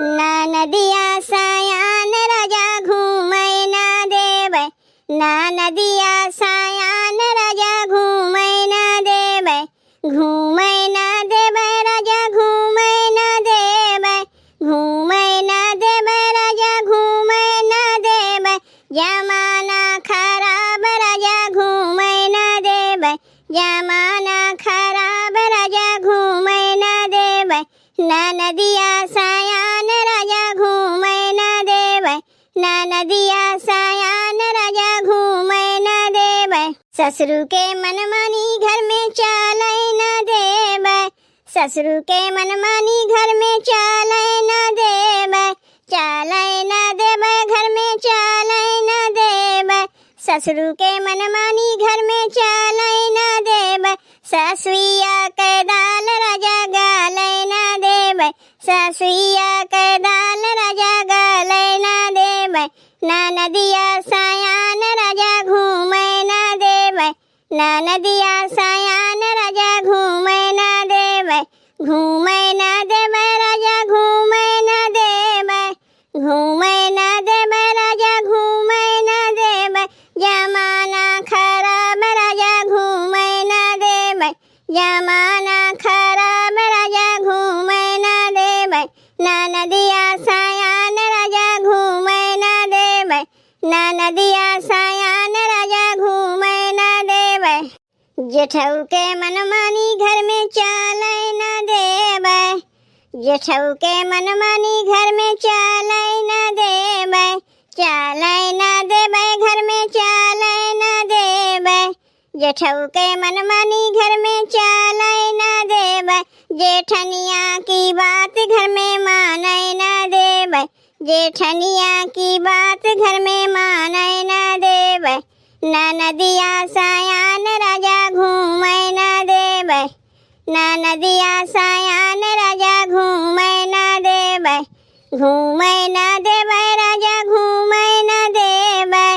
ना नदिया सायान राजा घूमै ना देबै, ना नदिया सायान राजा घूमै ना देबै, घूमै ना देबै राजा घूमै ना देबै, घूमै ना देबै राजा घूमै ना देबै, जमाना खराब राजा घूमै ना देबै, जमाना खराब राजा घूमै ना देबै, ना नदिया सायान राजा घूमै ना देबै, ना नदिया सायान राजा घूमै ना देबै, ससुर के मनमानी घर में चालै ना देबै, ससुर के मनमानी घर में चालै ना देबै, चालै ना देबै घर में चालै ना देबै, ससुर के मनमानी घर में चालै ना देबै, ससुइया के दाल राजा गालै ना देबै, ससुइया के दाल राजा गालै ना देबै, ना नदिया सायान राजा घूमै ना देबै, ना नदिया सायान राजा घूमै ना देबै, घूमै ना देबै राजा घूमै ना देबै, घूमै ना देबै राजा घूमै ना देबै, जमाना खराब राजा घूमै ना देबै, जमाना खराब राजा घूमै ना देबै, ना नदिया सायान राजा घूमै ना देबै, ना नदिया सायान राजा घूमै ना देबै, जेठऊ के मनमानी घर में चालै ना देबै, जेठऊ के मनमानी घर में चालै ना देबै, चालै ना देबै घर में चालै ना देबै, जेठऊ के मनमानी घर में चालै ना देबै, जेठनिया की बात घर में मानै ना देबै, जेठनिया की बात घर में मानै ना देबै, ना नदिया सायान राजा घूमै ना देबै, ना नदिया सायान राजा घूमै ना देबै, घूमै ना देबै राजा घूमै ना देबै,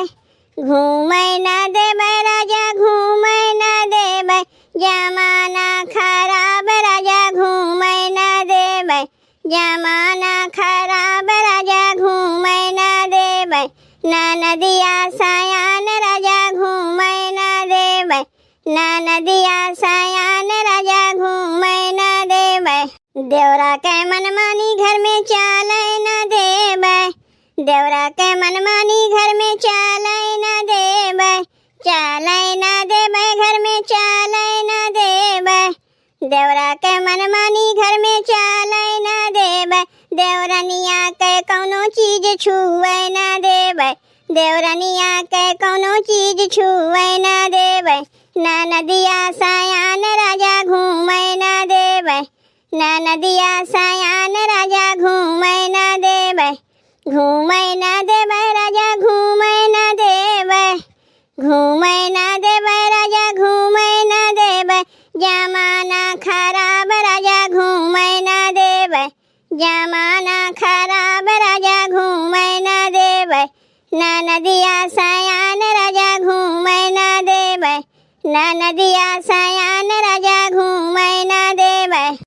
घूमै ना देबै राजा घूमै ना देबै, जमाना खराब राजा घूमै ना देबै, जमाना खराब राजा घूमै ना देबै, ना नदिया सायान राजा घूमै ना देबै, ना नदिया सायान राजा घूमै ना देबै, देवरा के मनमानी घर में चालै ना देबै, देवरा के मनमानी घर में चालै ना देबै, चालै ना देबै घर में चालै ना देबै, देवरा के मनमानी घर में चालै ना देबै, देवरनिया के कौनो चीज छुए ना देबै, देवरनिया के कौनो चीज छुए ना देबै, ना नदिया सायान राजा घूमै ना देबै, ना नदिया सायान राजा घूमै ना देबै, घूमै ना देबै राजा घूमै ना देबै, घूमै ना देबै राजा घूमै ना देबै, जमाना खराब राजा घूमै ना देबै, जमाना खराब राजा घूमै ना देबै, ना नदिया सायान राजा घूमै ना देबै, ना नदिया सायान राजा घूमै ना देबै।